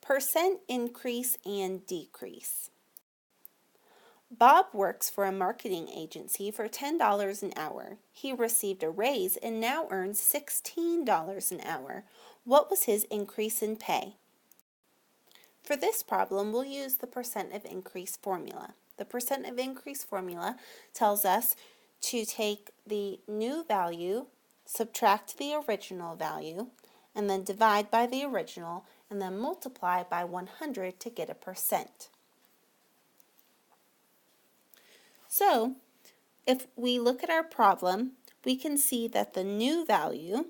percent increase and decrease. Bob works for a marketing agency for $10 an hour. He received a raise and now earns $16 an hour. What was his increase in pay? For this problem, we'll use the percent of increase formula. The percent of increase formula tells us to take the new value, subtract the original value, and then divide by the original, and then multiply by 100 to get a percent. So, if we look at our problem, we can see that the new value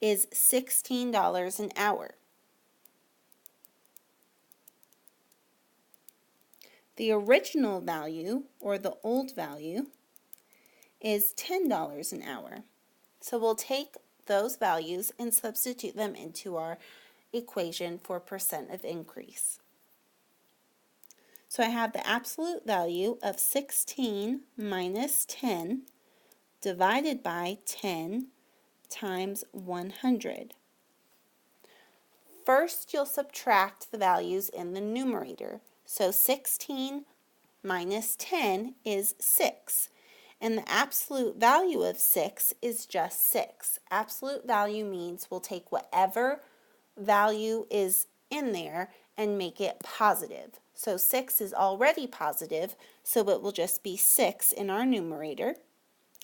is $16 an hour. The original value, or the old value, is $10 an hour. So we'll take those values and substitute them into our equation for percent of increase. So I have the absolute value of 16 minus 10 divided by 10 times 100. First, you'll subtract the values in the numerator. So 16 minus 10 is 6. And the absolute value of 6 is just 6. Absolute value means we'll take whatever value is in there and make it positive. So 6 is already positive, so it will just be 6 in our numerator.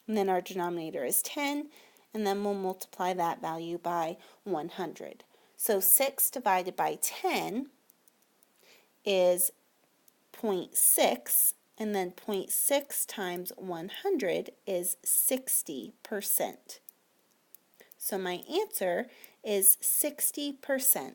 And then our denominator is 10, and then we'll multiply that value by 100. So 6 divided by 10 is 0.6, and then 0.6 times 100 is 60%. So my answer is 60%.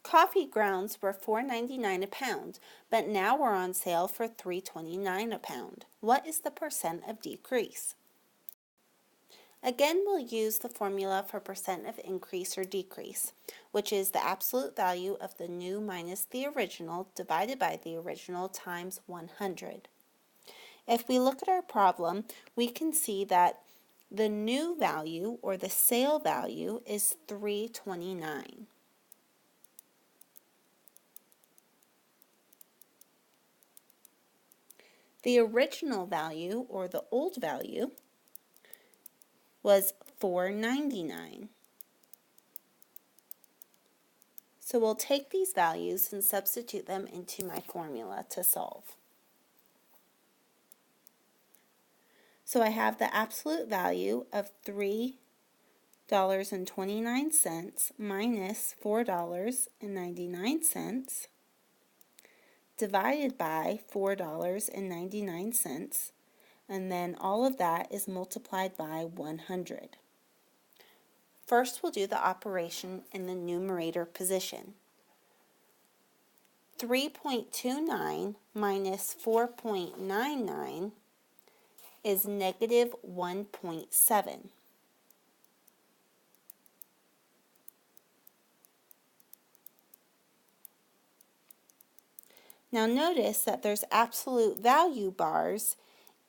Coffee grounds were $4.99 a pound, but now we're on sale for $3.29 a pound. What is the percent of decrease? Again, we'll use the formula for percent of increase or decrease, which is the absolute value of the new minus the original divided by the original times 100. If we look at our problem, we can see that the new value, or the sale value, is $3.29. The original value, or the old value, was $4.99. So we'll take these values and substitute them into my formula to solve. So I have the absolute value of $3.29 minus $4.99 divided by $4.99, and then all of that is multiplied by 100. First, we'll do the operation in the numerator position. 3.29 minus 4.99 is negative 1.7. Now notice that there's absolute value bars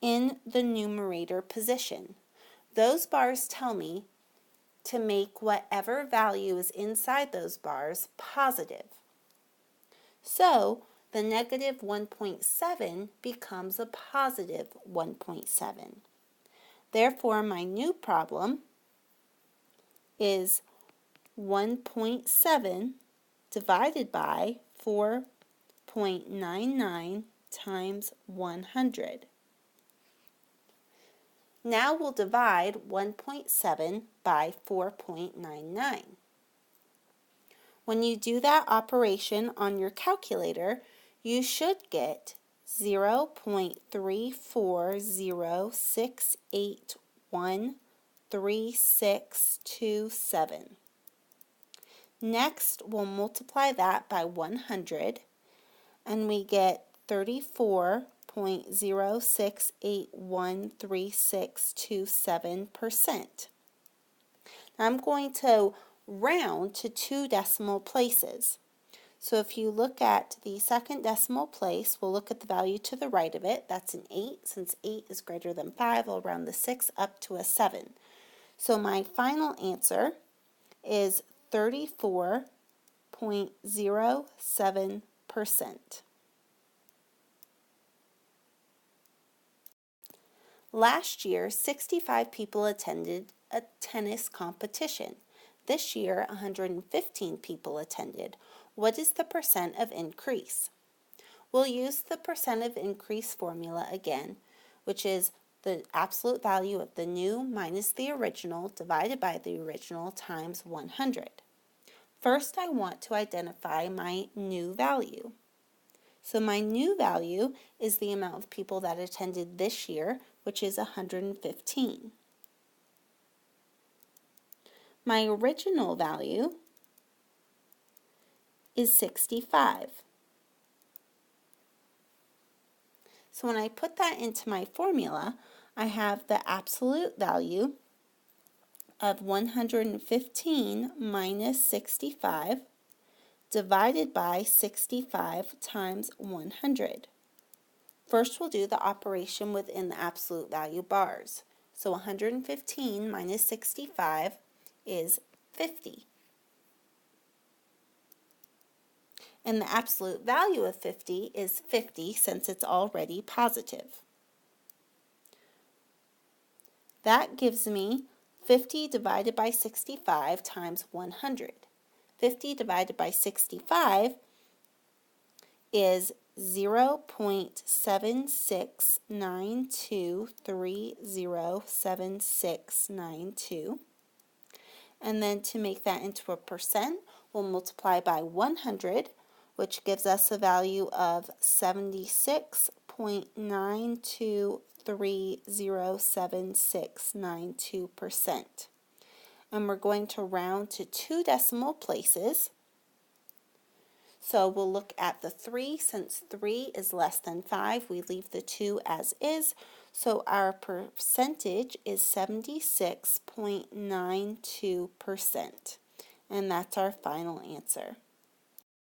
in the numerator position. Those bars tell me to make whatever value is inside those bars positive. So the negative 1.7 becomes a positive 1.7. Therefore, my new problem is 1.7 divided by 4.99 times 100. Now we'll divide 1.7 by 4.99. When you do that operation on your calculator, you should get 0.34068133627. Next, we'll multiply that by 100, and we get 34.06813627%. Now I'm going to round to 2 decimal places. So if you look at the second decimal place, we'll look at the value to the right of it. That's an 8. Since 8 is greater than 5, I'll round the 6 up to a 7. So my final answer is 34.07%. Last year, 65 people attended a tennis competition. This year, 115 people attended. What is the percent of increase? We'll use the percent of increase formula again, which is the absolute value of the new minus the original divided by the original times 100. First, I want to identify my new value. So my new value is the amount of people that attended this year, which is 115. My original value is 65. So when I put that into my formula, I have the absolute value of 115 minus 65 divided by 65 times 100. First, we'll do the operation within the absolute value bars. So 115 minus 65 is 50. And the absolute value of 50 is 50 since it's already positive. That gives me 50 divided by 65 times 100. 50 divided by 65 is 0.7692307692. And then to make that into a percent, we'll multiply by 100, which gives us a value of 76.923077692%. And we're going to round to 2 decimal places. So we'll look at the 3. Since 3 is less than 5, we leave the 2 as is. So our percentage is 76.92%. And that's our final answer.